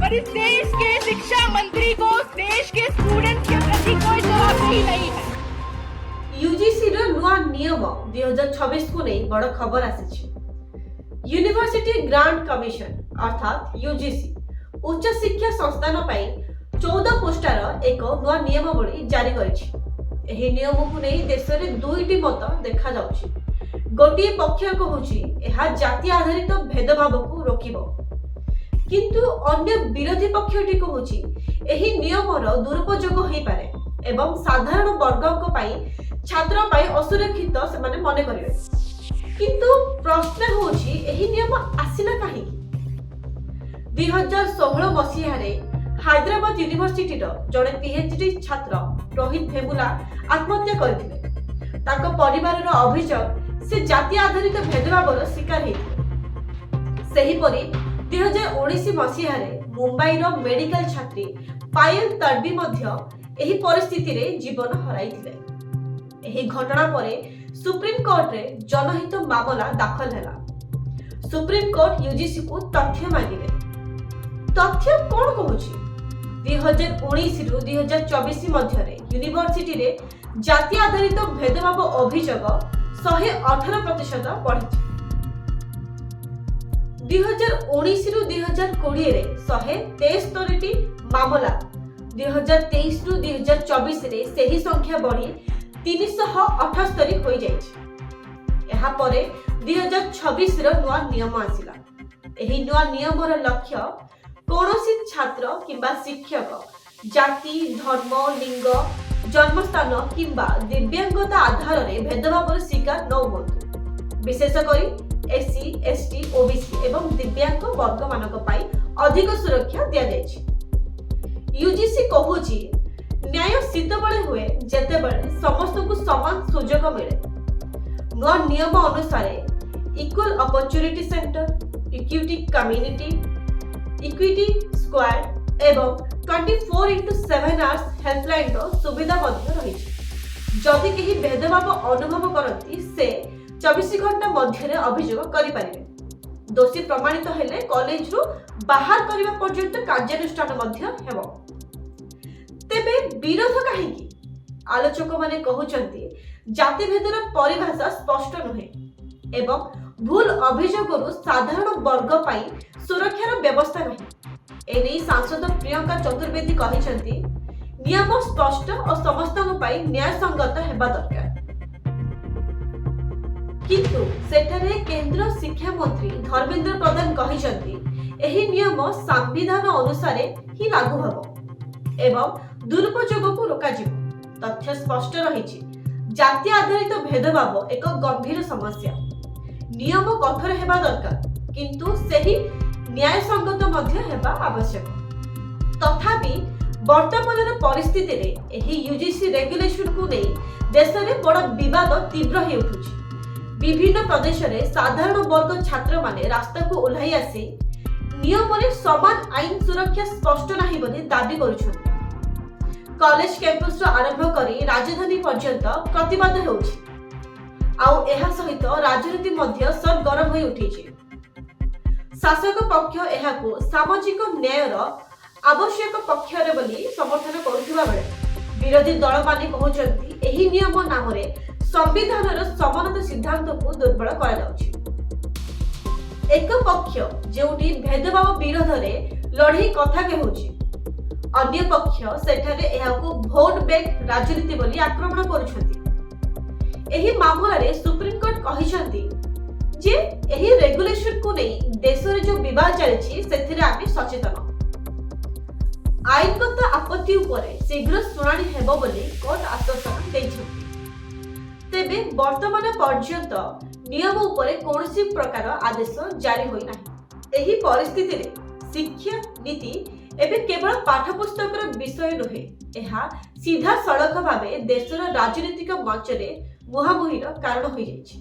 पर इस देश के शिक्षा मंत्री को देश के स्टूडेंट्स के प्रति कोई जवाबदेही नहीं है। यूजीसी रो नुआ नियम 2026 को नहीं बड़ खबर आसी। यूनिवर्सिटी ग्रांट कमिशन अर्थात यूजीसी उच्च शिक्षा संस्थान पाई 14 पृष्ठार एक नुआ नियमावली जारी करिछि। एही नियम को नहीं देश में दुईटी मत देखा जाउछि। गोटे पक्ष कहूछि एहा जाति आधारित भेदभाव को रोकिबो, किंतु अन्य विरोधी पक्षटी कहूछि एही नियमर दुरुपयोग होई पारे एवं साधारण वर्गक पाई छात्र पाई असुरक्षित से माने मने करिवे। किंतु प्रश्न होछि एही नियम आसिना काहे? 2016 मसीहारे हैदराबाद यूनिवर्सिटी जड़े पीएचडी छात्र रोहित भेमुला आत्महत्या करथिले। ताको परिवार अभियोग से जाति आधारित भेदभावर शिकार होते। सेहीपरि 2019 मसीहारे मुंबई मेडिकल छात्री पायल तडवी मध्य एही परिस्थिति रे जीवन हराइथिले। एही घटना परे सुप्रीम कोर्ट रे जनहित मामला दाखल हैला। सुप्रीम कोर्ट यूजीसी को तथ्य मांगिले। तथ्य कोन कहूछि? 2019 रु 2024 मध्य यूनिवर्सिटी रे जाति आधारित भेदभाव अभियोग 118% बढ़ी। 2019 रु 2020 रे 173टी मामला 2023 रु 2024 रे सेही संख्या बढ़ी 378 होई जाइछि। एहा परे 2026 रो नुआ नियम आसिला। एही नुआ नियमर लक्ष्य कौनसी छात्र किंबा शिक्षक जाति धर्म लिंग जन्मस्थान किंबा दिव्यांगता आधार रे भेदभाव शिकार न होतु। विशेषकर एससी एसटी ओबीसी एवं दिव्यांग वर्ग मानक पाई अधिक सुरक्षा दिया जायछि। यूजीसी कहूछि न्याय सिद्धबळे हुए जेतेबळे समस्त को समान सुयोग मिले। नुआ नियम अनुसार equal opportunity centre, equity community, equity squad एवं 24x7 आवर्स हेल्पलाइन रो सुविधा मध्य रही। जदि केही भेदभाव अनुभव करती से 24 घंटा मध्य अभियोग करि परिबे। दोषी प्रमाणित हेले कॉलेज रु बाहर करिबा पर्यंत कार्यानुष्ठान मध्य हेबो। तेबे विरोध काहेकि? आलोचक माने कहउचंती जाति भेदर परिभाषा स्पष्ट नहे एवं भूल अभियोग रु साधारण वर्ग पाई सुरक्षार व्यवस्था नहीं। एने सांसद प्रियंका चतुर्वेदी कहिसंती नियम स्पष्ट और समस्तक पाई न्याय संगत हेबा दरकार। किंतु सेठारे केंद्र शिक्षा मंत्री धर्मेंद्र प्रधान कहिसंती एही नियम संविधान अनुसार ही लागू हेबो एवं दुरुपयोग को रोका जिवो। तथ्य स्पष्ट रहिछि जाति आधारित भेदभाव एक गंभीर समस्या। नियम कठोर हेबा दरकार, किंतु सेही न्याय संगत मध्य हेबा आवश्यक। तथापि वर्तमान परिस्थिति रे एही यूजीसी रेगुलेशन को नै देश रे बड़ विवाद तीव्र हे उठुछि। विभिन्न प्रदेश रे साधारण वर्ग छात्र माने रास्ता को ओल्हाई आसी नियम रे समान आईन सुरक्षा स्पष्ट नाही बोली दाबी करूछन। कॉलेज कैंपस रो आरंभ करी राजधानी पर्यंत प्रतिवाद होउछि। आउ एहा सहित राजनीति मध्य सरगरम होई उठिछि। शासक पक्ष एहाको सामाजिक न्यायर आवश्यक पक्षरे बोली समर्थन करुथिबा बेले विरोधी दल माने कहउचंती एही नियम नाम रे संविधानर समानता सिद्धांत को दुर्बल करा जाउछि। एक पक्ष जेउटी भेदभाव विरोध रे लढई कथा कहउछि, अन्य पक्ष सेठारे एहाको भोट बैंक राजनीति बोली आक्रमण करूछंती। एही मामला रे सुप्रीम कोर्ट कहिसंती जे एही रेगुलेशन को नहीं देश रे जो विवाद चलछि सेथिरे आमे सचेतन। आईनगत आपत्ति उपरे शीघ्र शुनानी हेबो बोली कोर्ट आश्वासन दैछथि। तेबे वर्तमान पर्यंत नियम उपरे कोनोसी प्रकार आदेश जारी होई नाही। एही परिस्थिति रे शिक्षा नीति एबे केवल पाठ्यपुस्तकर विषय नहे, एहा सीधा सड़क भाबे देशर राजनीतिक मंच रे मुहामुहीर कारण होई जायछि।